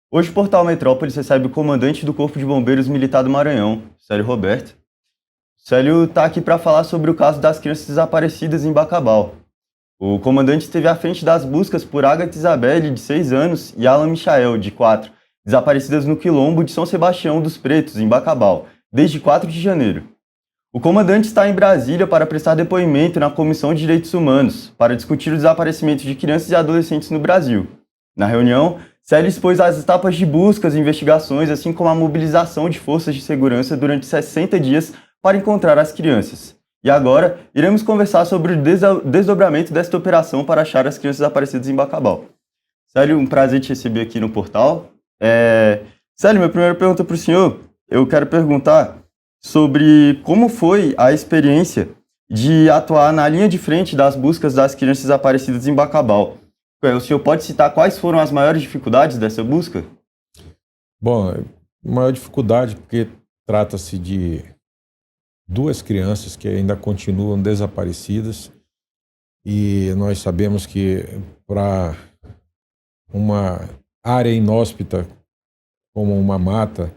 Hoje o Portal Metrópolis recebe o comandante do Corpo de Bombeiros Militar do Maranhão, Célio Roberto. O Célio está aqui para falar sobre o caso das crianças desaparecidas em Bacabal. O comandante esteve à frente das buscas por Agatha Isabelle, de 6 anos, e Alan Michael, de 4, desaparecidas no quilombo de São Sebastião dos Pretos, em Bacabal, desde 4 de janeiro. O comandante está em Brasília para prestar depoimento na Comissão de Direitos Humanos, para discutir o desaparecimento de crianças e adolescentes no Brasil. Na reunião, Célio expôs as etapas de buscas e investigações, assim como a mobilização de forças de segurança durante 60 dias para encontrar as crianças. E agora, iremos conversar sobre o desdobramento desta operação para achar as crianças desaparecidas em Bacabal. Célio, um prazer te receber aqui no portal. Célio, minha primeira pergunta para o senhor, eu quero perguntar sobre como foi a experiência de atuar na linha de frente das buscas das crianças desaparecidas em Bacabal. O senhor pode citar quais foram as maiores dificuldades dessa busca? Bom, a maior dificuldade porque trata-se de 2 crianças que ainda continuam desaparecidas e nós sabemos que para uma área inóspita como uma mata,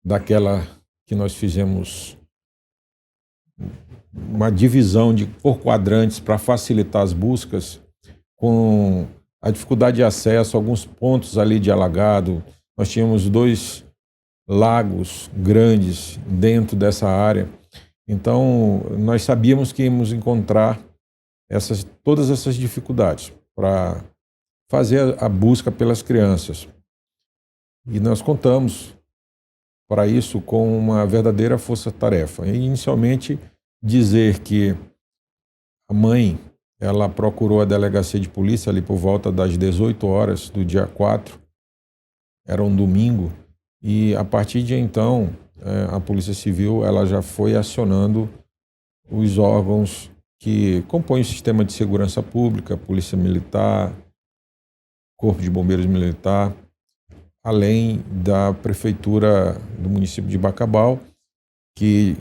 daquela que nós fizemos uma divisão por quadrantes para facilitar as buscas, com a dificuldade de acesso, alguns pontos ali de alagado, nós tínhamos 2 lagos grandes dentro dessa área. Então, nós sabíamos que íamos encontrar todas essas dificuldades para fazer a busca pelas crianças. E nós contamos para isso com uma verdadeira força-tarefa. Inicialmente, dizer que a mãe, ela procurou a delegacia de polícia ali por volta das 18 horas do dia 4, era um domingo, e a partir de então, a Polícia Civil ela já foi acionando os órgãos que compõem o sistema de segurança pública, Polícia Militar, Corpo de Bombeiros Militar, além da Prefeitura do município de Bacabal, que,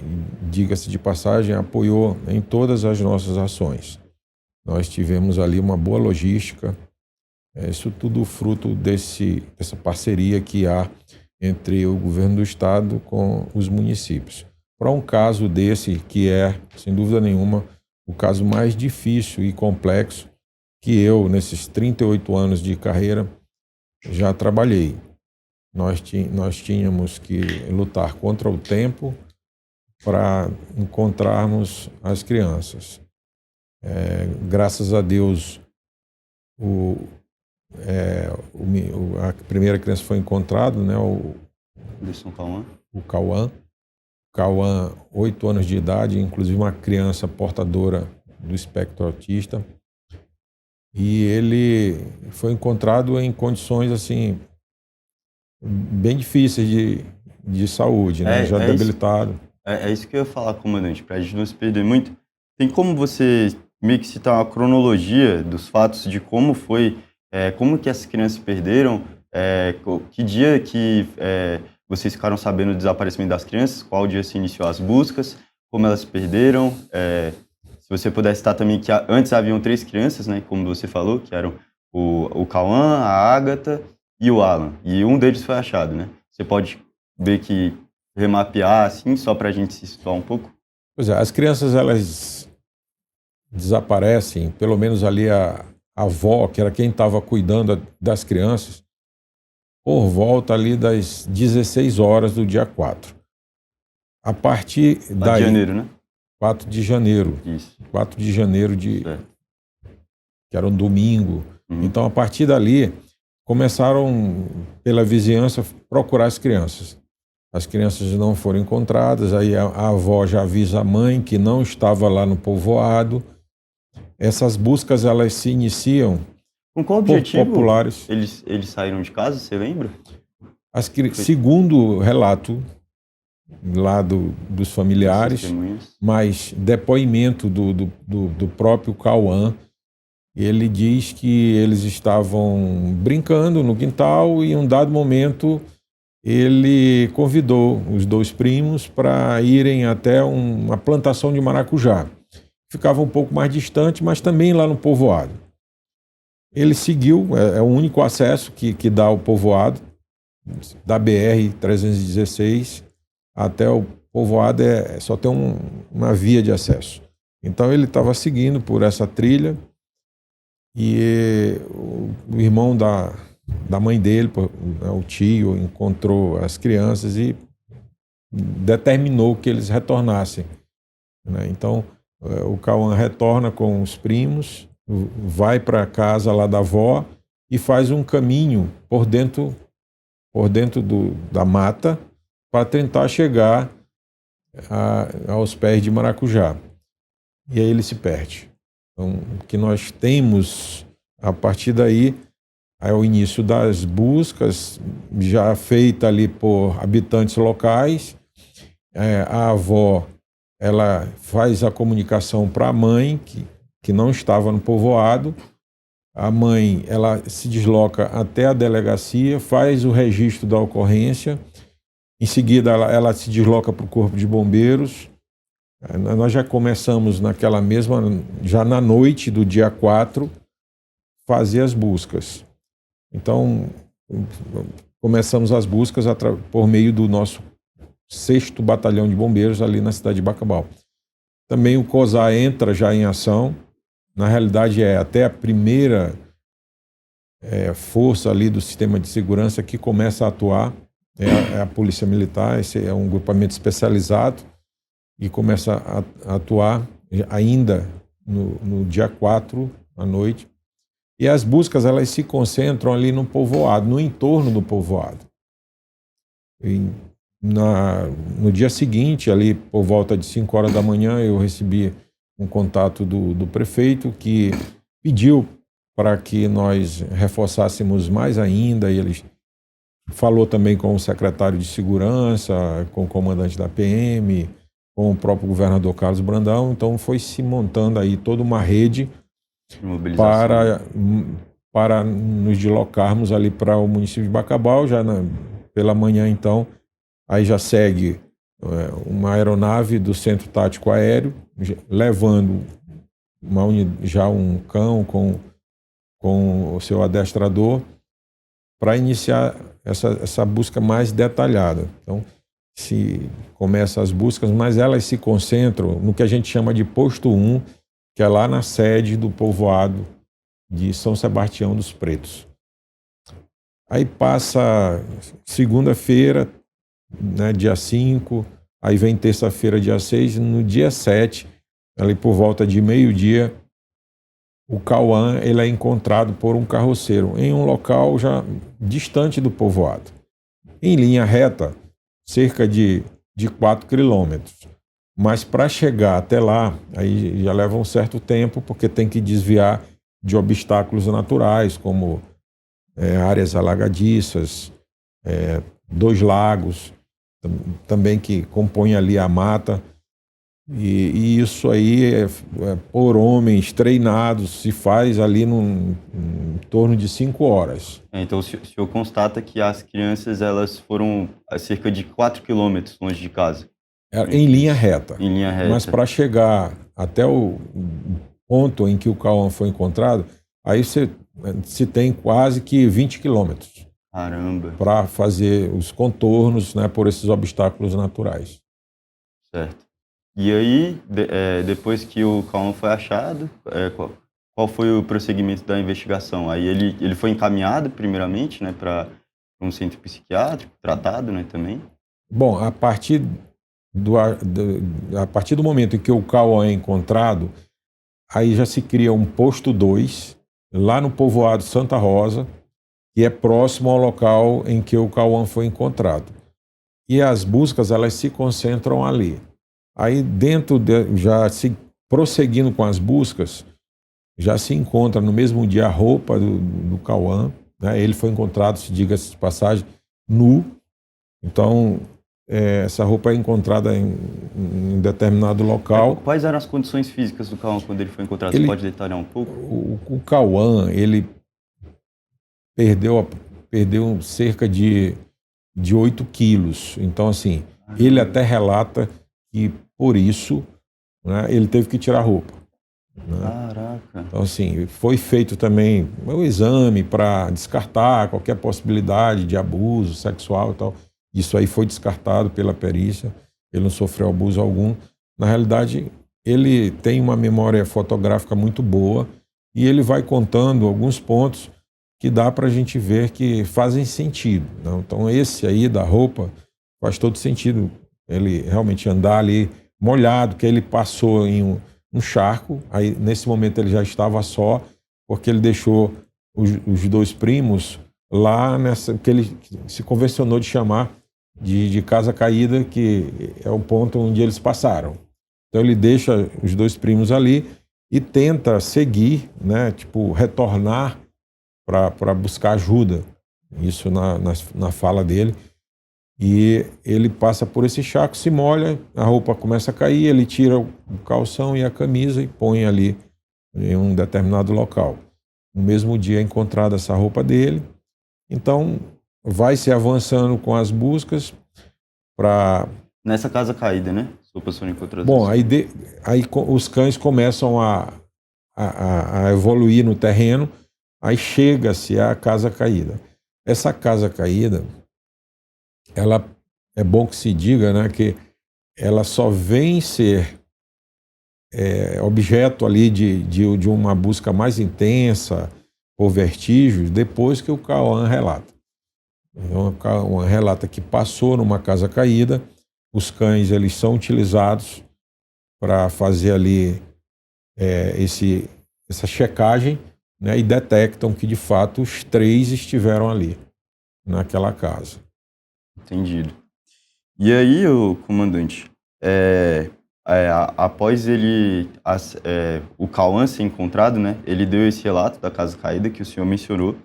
diga-se de passagem, apoiou em todas as nossas ações. Nós tivemos ali uma boa logística, isso tudo fruto dessa parceria que há entre o governo do estado com os municípios. Para um caso desse, que é, sem dúvida nenhuma, o caso mais difícil e complexo que eu, nesses 38 anos de carreira, já trabalhei. Nós tínhamos que lutar contra o tempo para encontrarmos as crianças. Graças a Deus, a primeira criança foi encontrada, né, o Cauã. Cauã, 8 anos de idade, inclusive uma criança portadora do espectro autista. E ele foi encontrado em condições assim bem difíceis de saúde, né, já debilitado. É isso que eu ia falar, comandante, para a gente não se perder muito. Tem como você meio que citar uma cronologia dos fatos de como foi, como que essas crianças se perderam, que dia que vocês ficaram sabendo do desaparecimento das crianças, qual dia se iniciou as buscas, como elas se perderam, se você pudesse citar também que antes haviam 3 crianças, né, como você falou, que eram o Cauã, a Agatha e o Alan, e um deles foi achado, né? Você pode ver que remapear, assim, só para a gente se situar um pouco? Pois é, as crianças, elas desaparecem, pelo menos ali a avó, que era quem estava cuidando das crianças, por volta ali das 16 horas do dia 4. A partir daí... de janeiro, né? 4 de janeiro. Isso. 4 de janeiro, que era um domingo. Uhum. Então, a partir dali, começaram, pela vizinhança, procurar as crianças. As crianças não foram encontradas, aí a avó já avisa a mãe que não estava lá no povoado. Essas buscas, elas se iniciam... Com qual objetivo populares. Eles saíram de casa, você lembra? Segundo o relato lá dos familiares, mas depoimento do próprio Cauã, ele diz que eles estavam brincando no quintal e em um dado momento ele convidou os 2 primos para irem até uma plantação de maracujá. Ficava um pouco mais distante, mas também lá no povoado. Ele seguiu, é o único acesso que dá ao povoado, da BR-316 até o povoado só tem uma via de acesso. Então ele estava seguindo por essa trilha e o irmão da mãe dele, o tio, encontrou as crianças e determinou que eles retornassem, né? Então o Cauã retorna com os primos, vai para a casa lá da avó e faz um caminho por dentro da mata para tentar chegar aos pés de Maracujá. E aí ele se perde. Então, o que nós temos a partir daí é o início das buscas, já feita ali por habitantes locais. A avó, ela faz a comunicação para a mãe, que não estava no povoado. A mãe, ela se desloca até a delegacia, faz o registro da ocorrência. Em seguida, ela se desloca para o Corpo de Bombeiros. Nós já começamos já na noite do dia 4, fazer as buscas. Então, começamos as buscas por meio do nosso 6º Batalhão de Bombeiros ali na cidade de Bacabal. Também o COSAR entra já em ação. Na realidade, até a primeira força ali do sistema de segurança que começa a atuar, é a Polícia Militar. Esse é um grupamento especializado e começa a atuar ainda no dia 4 à noite. E as buscas, elas se concentram ali no povoado, no entorno do povoado. No dia seguinte, ali por volta de 5 horas da manhã, eu recebi um contato do prefeito que pediu para que nós reforçássemos mais ainda. E ele falou também com o secretário de Segurança, com o comandante da PM, com o próprio governador Carlos Brandão. Então foi se montando aí toda uma rede para nos deslocarmos ali para o município de Bacabal. Já pela manhã, então, aí já segue uma aeronave do Centro Tático Aéreo, levando já um cão com o seu adestrador para iniciar essa busca mais detalhada. Então, se começa as buscas, mas elas se concentram no que a gente chama de posto 1, que é lá na sede do povoado de São Sebastião dos Pretos. Aí passa segunda-feira, né, dia 5, aí vem terça-feira, dia 6, no dia 7, ali por volta de meio-dia, o Cauã, ele é encontrado por um carroceiro em um local já distante do povoado, em linha reta, cerca de 4 quilômetros. Mas para chegar até lá, aí já leva um certo tempo, porque tem que desviar de obstáculos naturais, como áreas alagadiças, 2 lagos, também que compõem ali a mata. E isso aí por homens treinados, se faz ali em torno de 5 horas. Então o senhor constata que as crianças elas foram a cerca de 4 quilômetros longe de casa. Em linha reta. Em linha reta. Mas para chegar até o ponto em que o Cauã foi encontrado, aí se tem quase que 20 quilômetros. Caramba. Para fazer os contornos, né, por esses obstáculos naturais. Certo. E aí, depois que o Cauã foi achado, qual foi o prosseguimento da investigação? Aí ele foi encaminhado, primeiramente, né, para um centro psiquiátrico, tratado, né, também? Bom, a partir do momento em que o Cauã é encontrado, aí já se cria um posto 2, lá no povoado Santa Rosa, que é próximo ao local em que o Cauã foi encontrado. E as buscas, elas se concentram ali. Aí já se prosseguindo com as buscas, já se encontra no mesmo dia a roupa do Cauã, né? Ele foi encontrado, se diga-se de passagem, nu. Então, essa roupa é encontrada em determinado local. Quais eram as condições físicas do Cauã quando ele foi encontrado? Você pode detalhar um pouco? O Cauã, ele perdeu cerca de 8 quilos. Então, assim, ele até relata que, por isso, né, ele teve que tirar a roupa. né? Caraca. Então, assim, foi feito também o exame para descartar qualquer possibilidade de abuso sexual e tal. Isso aí foi descartado pela perícia, ele não sofreu abuso algum. Na realidade, ele tem uma memória fotográfica muito boa e ele vai contando alguns pontos que dá para a gente ver que fazem sentido, né? Então, esse aí da roupa faz todo sentido. Ele realmente andar ali molhado, que ele passou em um charco, aí nesse momento ele já estava só, porque ele deixou os dois primos lá nessa, que ele se convencionou de chamar de casa caída, que é o ponto onde eles passaram. Então ele deixa os dois primos ali e tenta seguir, né, tipo, retornar para buscar ajuda. Isso na fala dele. E ele passa por esse charco, se molha, a roupa começa a cair, ele tira o calção e a camisa e põe ali em um determinado local. No mesmo dia é encontrada essa roupa dele. Então, vai se avançando com as buscas para... Nessa casa caída, né? As roupas foram encontradas. Bom, aí os cães começam a evoluir no terreno, aí chega-se à casa caída. Essa casa caída, ela é bom que se diga, né, que ela só vem ser objeto ali de uma busca mais intensa ou vertigem depois que o Cauã relata. Então, o Cauã relata que passou numa casa caída, os cães eles são utilizados para fazer ali essa checagem, né, e detectam que de fato os 3 estiveram ali naquela casa. Entendido. E aí, o comandante, após o Cauã ser encontrado, né, ele deu esse relato da casa caída que o senhor mencionou,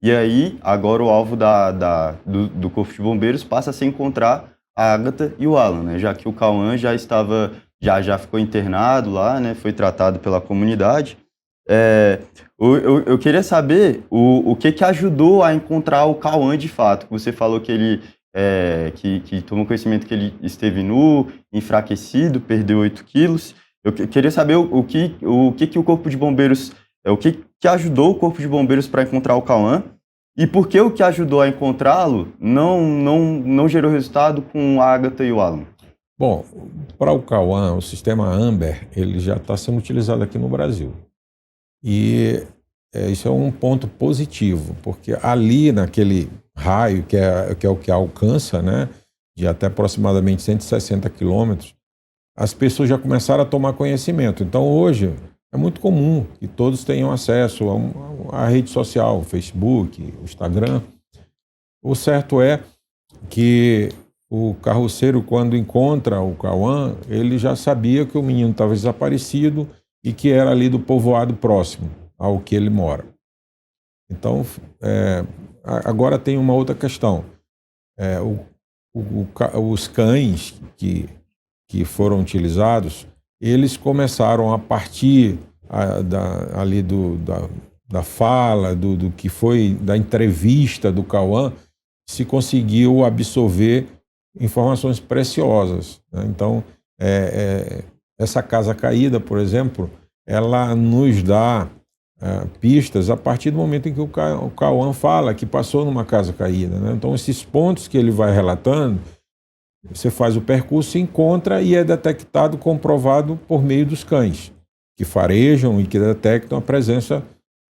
e aí agora o alvo do Corpo de Bombeiros passa a ser encontrar a Agatha e o Alan, né, já que o Cauã já ficou internado lá, né, foi tratado pela comunidade. Eu queria saber o que ajudou a encontrar o Cauã de fato. Você falou que ele que tomou conhecimento que ele esteve nu, enfraquecido, perdeu 8 quilos. Eu queria saber o que o Corpo de Bombeiros, o que ajudou o Corpo de Bombeiros para encontrar o Cauã e por que o que ajudou a encontrá-lo não gerou resultado com a Agatha e o Alan. Bom, para o Cauã, o sistema Amber, ele já está sendo utilizado aqui no Brasil. E isso é um ponto positivo, porque ali naquele raio, que é o que alcança, né, de até aproximadamente 160 quilômetros, as pessoas já começaram a tomar conhecimento. Então, hoje, é muito comum que todos tenham acesso à rede social, o Facebook, o Instagram. O certo é que o carroceiro, quando encontra o Cauã, ele já sabia que o menino estava desaparecido e que era ali do povoado próximo ao que ele mora. Então, agora tem uma outra questão. Os cães que foram utilizados, eles começaram a partir ali da fala, do que foi da entrevista do Cauã, se conseguiu absorver informações preciosas, né? Então, essa casa caída, por exemplo, ela nos dá pistas a partir do momento em que o Cauã fala que passou numa casa caída, né? Então, esses pontos que ele vai relatando, você faz o percurso, encontra e é detectado, comprovado por meio dos cães, que farejam e que detectam a presença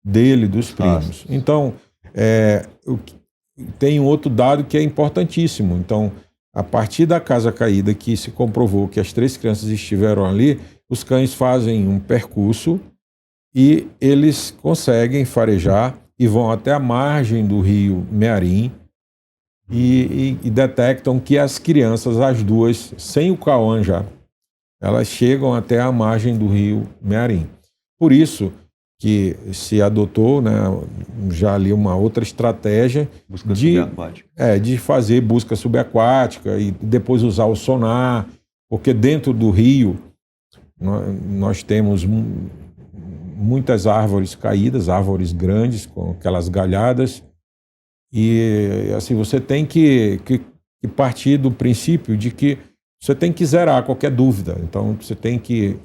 dele, dos primos. Então, tem um outro dado que é importantíssimo. Então, a partir da casa caída que se comprovou que as 3 crianças estiveram ali, os cães fazem um percurso e eles conseguem farejar e vão até a margem do rio Mearim e detectam que as crianças, as duas, sem o Cauã já, elas chegam até a margem do rio Mearim. Por isso que se adotou, né, já ali uma outra estratégia de fazer busca subaquática e depois usar o sonar, porque dentro do rio nós temos muitas árvores caídas, árvores grandes com aquelas galhadas, e assim você tem que partir do princípio de que você tem que zerar qualquer dúvida. Então você tem que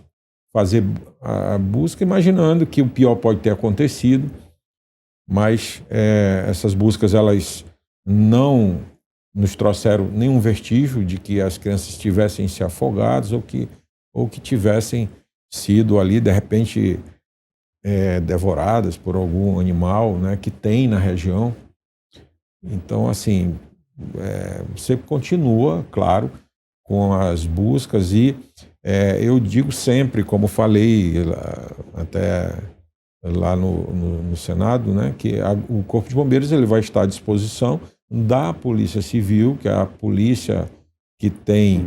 fazer a busca, imaginando que o pior pode ter acontecido, mas essas buscas elas não nos trouxeram nenhum vestígio de que as crianças tivessem se afogadas ou que tivessem sido ali, de repente, devoradas por algum animal, né, que tem na região. Então, assim, você continua, claro, com as buscas e eu digo sempre, como falei até lá no Senado, né, que o Corpo de Bombeiros ele vai estar à disposição da Polícia Civil, que é a polícia que tem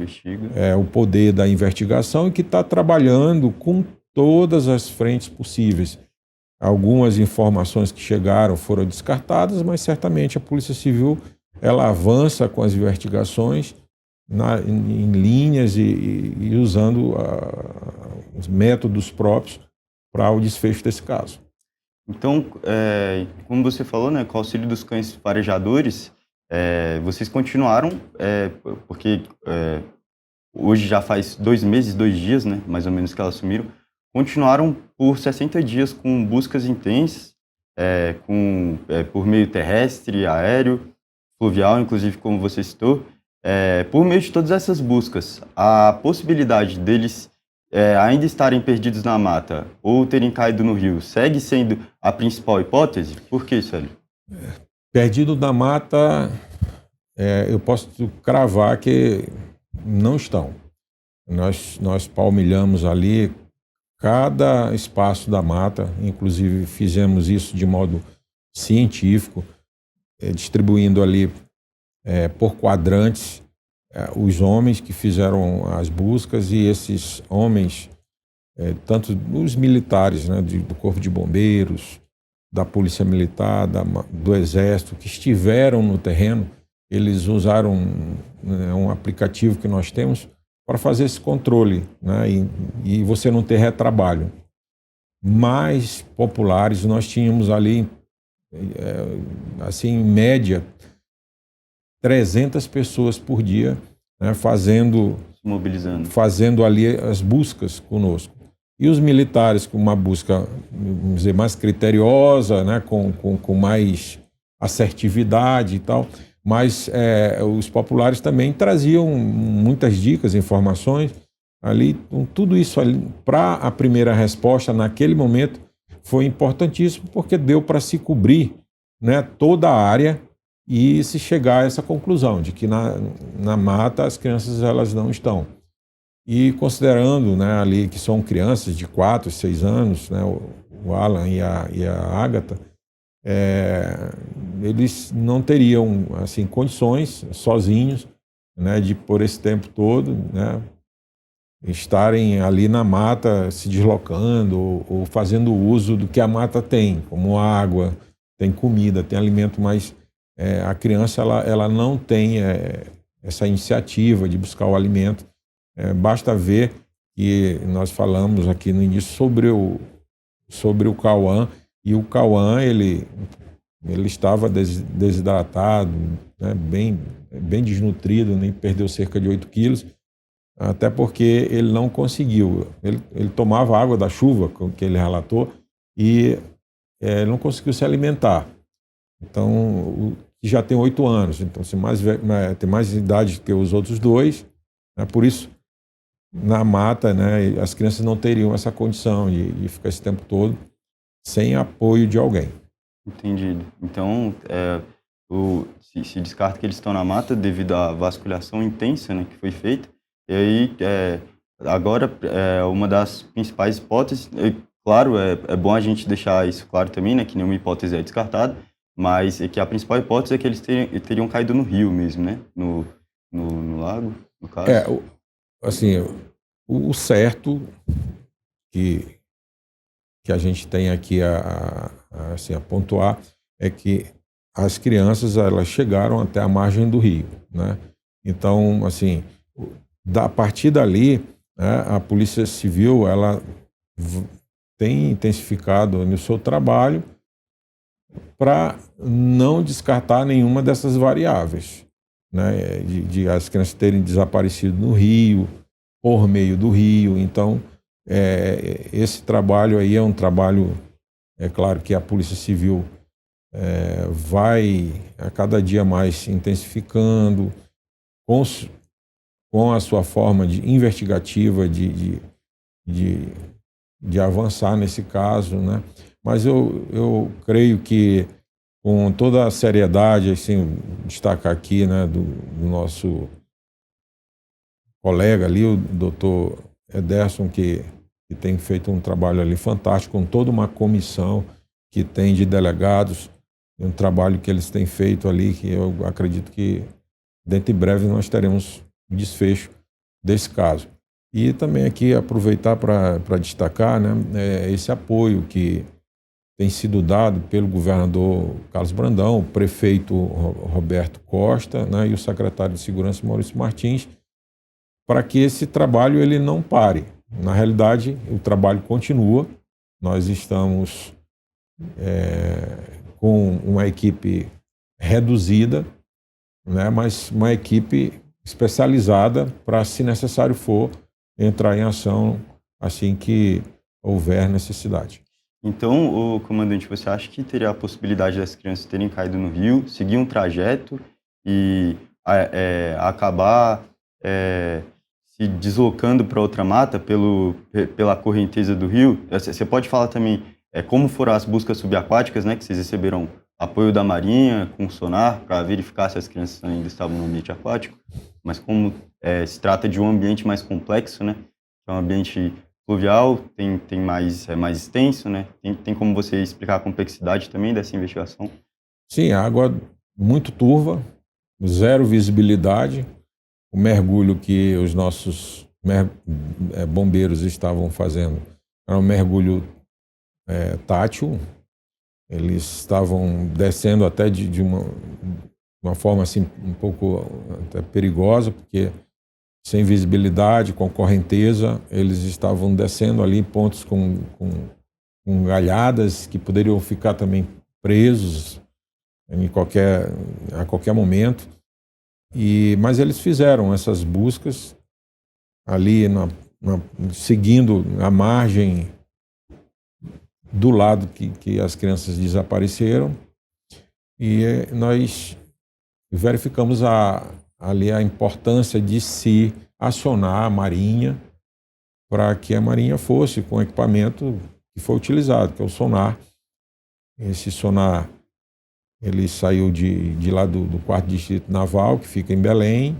o poder da investigação e que está trabalhando com todas as frentes possíveis. Algumas informações que chegaram foram descartadas, mas certamente a Polícia Civil ela avança com as investigações em linhas e usando os métodos próprios para o desfecho desse caso. Então, como você falou, né, com o auxílio dos cães farejadores, vocês continuaram, porque hoje já faz 2 meses, 2 dias, né, mais ou menos que elas sumiram, continuaram por 60 dias com buscas intensas, por meio terrestre, aéreo, fluvial, inclusive como você citou. Por meio de todas essas buscas, a possibilidade deles ainda estarem perdidos na mata ou terem caído no rio segue sendo a principal hipótese? Por que, Célio? Perdido na mata, eu posso cravar que não estão. Nós palmilhamos ali cada espaço da mata, inclusive fizemos isso de modo científico, distribuindo ali por quadrantes os homens que fizeram as buscas e esses homens, tanto os militares, né, do Corpo de Bombeiros, da Polícia Militar, do Exército, que estiveram no terreno, eles usaram um aplicativo que nós temos para fazer esse controle, né, e você não ter retrabalho. Mais populares, nós tínhamos ali, assim, em média, 300 pessoas por dia, né, fazendo ali as buscas conosco. E os militares com uma busca, vamos dizer, mais criteriosa, né, com mais assertividade e tal, mas os populares também traziam muitas dicas, informações ali. Tudo isso ali, para a primeira resposta naquele momento, foi importantíssimo porque deu para se cobrir, né, toda a área e se chegar a essa conclusão de que na mata as crianças elas não estão. E considerando, né, ali que são crianças de 4, 6 anos, né, o Alan e a Ágata, eles não teriam assim condições sozinhos, né, de por esse tempo todo, né, estarem ali na mata se deslocando ou fazendo uso do que a mata tem, como água, tem comida, tem alimento, mas a criança ela não tem essa iniciativa de buscar o alimento. Basta ver que nós falamos aqui no início sobre o Cauã, e o Cauã ele estava desidratado, né, bem desnutrido, nem perdeu cerca de 8 quilos, até porque ele não conseguiu. Ele tomava água da chuva, que ele relatou, e ele não conseguiu se alimentar. Então, já tem 8 anos, então tem mais idade que os outros 2, né, por isso, na mata, né, as crianças não teriam essa condição de ficar esse tempo todo sem apoio de alguém. Entendido. Então, se descarta que eles estão na mata devido à vasculhação intensa, né, que foi feita. E aí, agora, uma das principais hipóteses, claro, é bom a gente deixar isso claro também, né, que nenhuma hipótese é descartada, mas que a principal hipótese é que eles teriam caído no rio mesmo, né, no lago, no caso. Assim, o certo que a gente tem aqui assim, a pontuar é que as crianças elas chegaram até a margem do rio, né? Então, assim, a partir dali, né, a Polícia Civil ela tem intensificado no seu trabalho para não descartar nenhuma dessas variáveis, né, de as crianças terem desaparecido no rio, por meio do rio. Então, esse trabalho aí é um trabalho, é claro que a Polícia Civil vai a cada dia mais intensificando com a sua forma de investigativa de avançar nesse caso, né? Mas eu creio que com toda a seriedade, assim, destacar aqui, né, do nosso colega ali, o doutor Ederson, que tem feito um trabalho ali fantástico, com toda uma comissão que tem de delegados, um trabalho que eles têm feito ali, que eu acredito que dentro de breve nós teremos um desfecho desse caso. E também aqui aproveitar para destacar, né, esse apoio que tem sido dado pelo governador Carlos Brandão, o prefeito Roberto Costa, né, e o secretário de Segurança Maurício Martins, para que esse trabalho ele não pare. Na realidade, o trabalho continua. Nós estamos com uma equipe reduzida, né, mas uma equipe especializada para, se necessário for, entrar em ação assim que houver necessidade. Então, comandante, você acha que teria a possibilidade das crianças terem caído no rio, seguir um trajeto e acabar se deslocando para outra mata pela correnteza do rio? Você pode falar também como foram as buscas subaquáticas, né, que vocês receberam apoio da Marinha com sonar para verificar se as crianças ainda estavam no ambiente aquático, mas como se trata de um ambiente mais complexo, né, é um ambiente fluvial, tem mais extenso, né? Tem como você explicar a complexidade também dessa investigação? Sim, a água muito turva, zero visibilidade, o mergulho que os nossos bombeiros estavam fazendo era um mergulho tátil, eles estavam descendo até de uma forma assim um pouco até perigosa, porque sem visibilidade, com correnteza, eles estavam descendo ali em pontos com galhadas que poderiam ficar também presos a qualquer momento. Mas eles fizeram essas buscas ali seguindo a margem do lado que as crianças desapareceram, e nós verificamos ali a importância de se acionar a Marinha para que a Marinha fosse com o equipamento que foi utilizado, que é o sonar. Esse sonar ele saiu de lá do 4º Distrito Naval, que fica em Belém.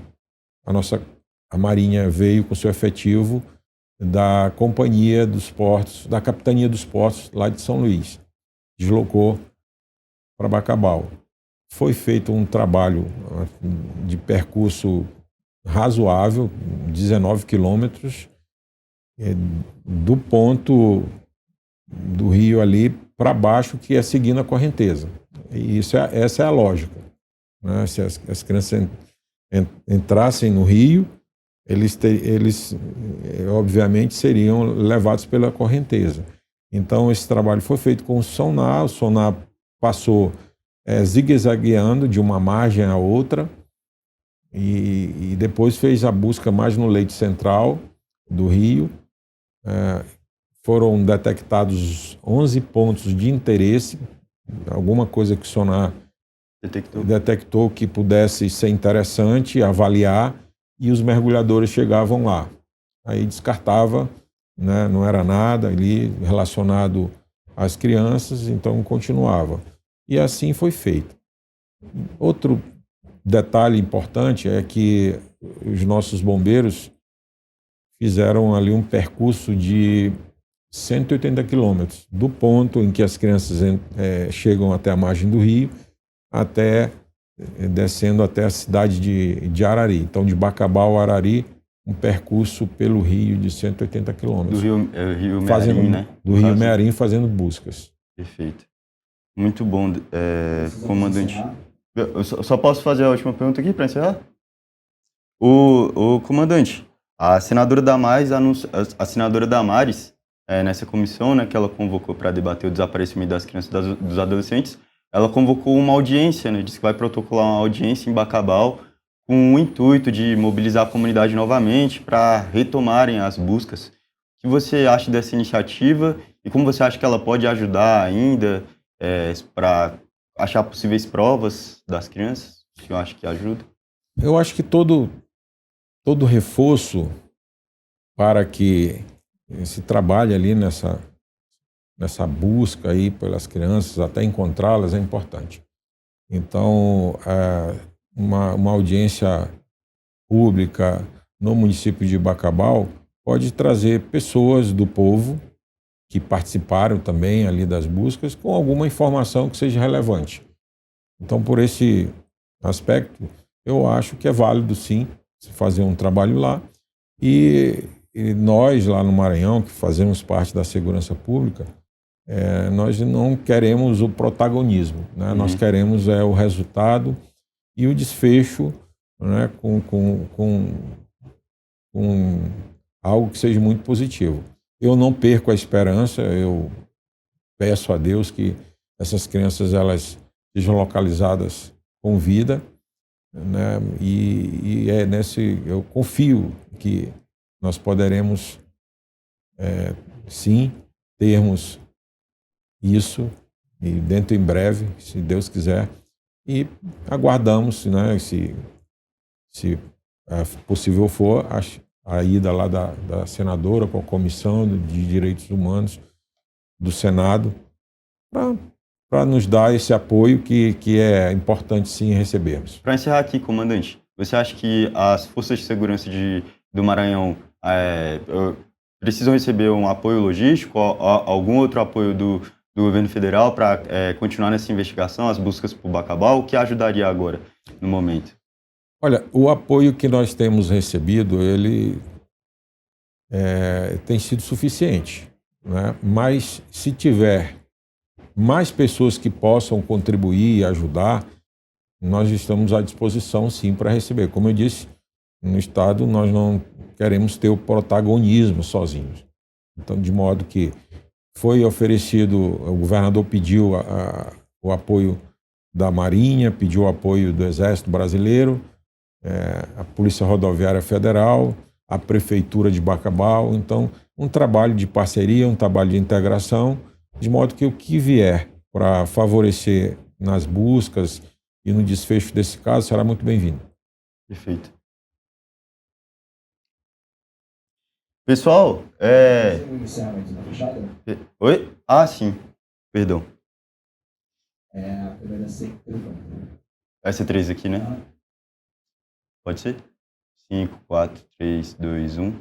A Marinha veio com seu efetivo da Companhia dos Portos, da Capitania dos Portos, lá de São Luís. Deslocou para Bacabal. Foi feito um trabalho de percurso razoável, 19 quilômetros, do ponto do rio ali para baixo, que é seguindo a correnteza. E essa é a lógica, né? Se as crianças entrassem no rio, eles obviamente seriam levados pela correnteza. Então esse trabalho foi feito com o sonar passou zigue-zagueando de uma margem à outra, e depois fez a busca mais no leito central do rio. Foram detectados 11 pontos de interesse, alguma coisa que o sonar detectou que pudesse ser interessante, avaliar, e os mergulhadores chegavam lá. Aí descartava, né, não era nada ali relacionado às crianças, então continuava. E assim foi feito. Outro detalhe importante é que os nossos bombeiros fizeram ali um percurso de 180 quilômetros, do ponto em que as crianças chegam até a margem do rio, descendo até a cidade de Arari. Então, de Bacabal a Arari, um percurso pelo rio de 180 quilômetros. Do rio Mearim, né? Do rio Mearim, fazendo buscas. Perfeito. Muito bom, comandante. Eu só posso fazer a última pergunta aqui para encerrar? O comandante, a senadora Damares, nessa comissão, né, que ela convocou para debater o desaparecimento das crianças e dos adolescentes, ela convocou uma audiência, né, disse que vai protocolar uma audiência em Bacabal com o intuito de mobilizar a comunidade novamente para retomarem as buscas. O que você acha dessa iniciativa e como você acha que ela pode ajudar ainda para achar possíveis provas das crianças? Que eu acho que ajuda. Eu acho que todo reforço para que se trabalhe ali nessa busca aí pelas crianças, até encontrá-las, é importante. Então, uma audiência pública no município de Bacabal pode trazer pessoas do povo que participaram também ali das buscas com alguma informação que seja relevante. Então, por esse aspecto, eu acho que é válido, sim, fazer um trabalho lá. E nós, lá no Maranhão, que fazemos parte da segurança pública, nós não queremos o protagonismo, né? Nós queremos o resultado e o desfecho, né, com algo que seja muito positivo. Eu não perco a esperança, eu peço a Deus que essas crianças elas sejam localizadas com vida, né? E eu confio que nós poderemos sim termos isso e dentro em breve, se Deus quiser, e aguardamos, né, se possível for, a ida lá da senadora com a Comissão de Direitos Humanos do Senado para nos dar esse apoio que é importante sim recebermos. Para encerrar aqui, comandante, você acha que as forças de segurança do Maranhão precisam receber um apoio logístico, algum outro apoio do governo federal para continuar nessa investigação, as buscas por Bacabal? O que ajudaria agora, no momento? Olha, o apoio que nós temos recebido, ele tem sido suficiente, né? Mas se tiver mais pessoas que possam contribuir e ajudar, nós estamos à disposição, sim, para receber. Como eu disse, no Estado nós não queremos ter o protagonismo sozinhos. Então, de modo que foi oferecido, o governador pediu o apoio da Marinha, pediu o apoio do Exército Brasileiro, a Polícia Rodoviária Federal, a Prefeitura de Bacabal. Então, um trabalho de parceria, um trabalho de integração, de modo que o que vier para favorecer nas buscas e no desfecho desse caso será muito bem-vindo. Perfeito. Pessoal, Oi? Ah, sim. Perdão. Essa 3 aqui, né? Pode ser? 5, 4, 3, 2, 1.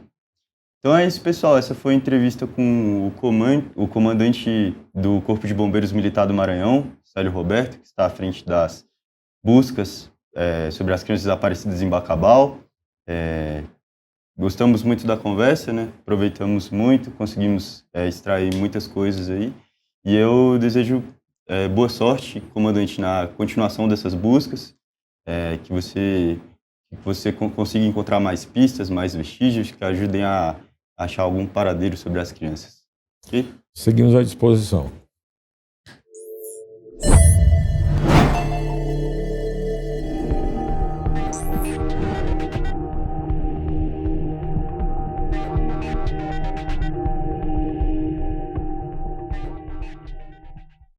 Então é isso, pessoal. Essa foi a entrevista com o comandante do Corpo de Bombeiros Militar do Maranhão, Célio Roberto, que está à frente das buscas sobre as crianças desaparecidas em Bacabal. Gostamos muito da conversa, né? Aproveitamos muito, conseguimos extrair muitas coisas aí. E eu desejo boa sorte, comandante, na continuação dessas buscas, que você consiga encontrar mais pistas, mais vestígios que ajudem a achar algum paradeiro sobre as crianças. Ok? Seguimos à disposição.